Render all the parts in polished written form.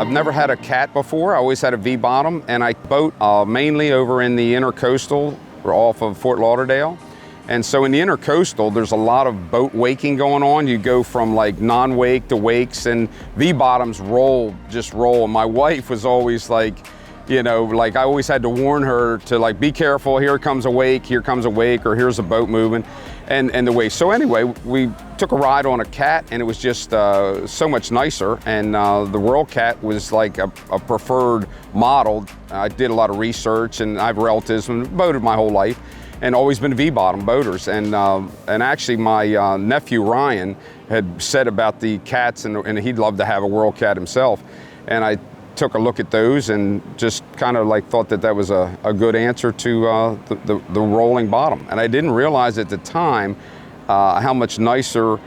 I've never had a cat before. I always had a V-bottom, and I boat mainly over in the Intercoastal or off of Fort Lauderdale. And so in the Intercoastal, there's a lot of boat waking going on. You go from like non-wake to wakes, and V-bottoms just roll. And my wife was always like, you know, like I always had to warn her to like, be careful, here comes a wake, or here's a boat moving, and the wake. So anyway, we took a ride on a cat, and it was just so much nicer. And the WorldCat was like a preferred model. I did a lot of research, and I have relatives and boated my whole life, and always been V-bottom boaters. And actually my nephew Ryan had said about the cats, and he'd love to have a WorldCat himself. And I took a look at those and just kind of like thought that was a good answer to the rolling bottom. And I didn't realize at the time how much nicer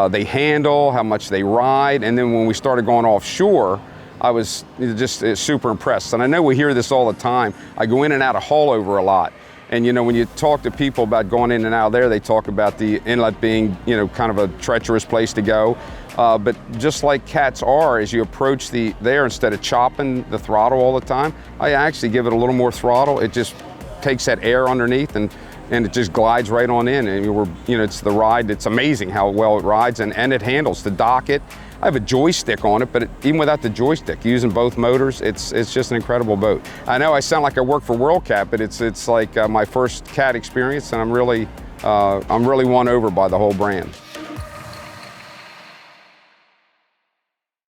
they handle, how much they ride. And then when we started going offshore, I was just super impressed. And I know we hear this all the time. I go in and out of Haulover a lot. And you know, when you talk to people about going in and out of there, they talk about the inlet being, you know, kind of a treacherous place to go. But just like cats are, as you approach there, instead of chopping the throttle all the time, I actually give it a little more throttle. It just takes that air underneath, and it just glides right on in. And you know, it's the ride. It's amazing how well it rides, and it handles. To dock it, I have a joystick on it, but even without the joystick, using both motors, it's just an incredible boat. I know I sound like I work for WorldCat, but it's like my first cat experience, and I'm really won over by the whole brand.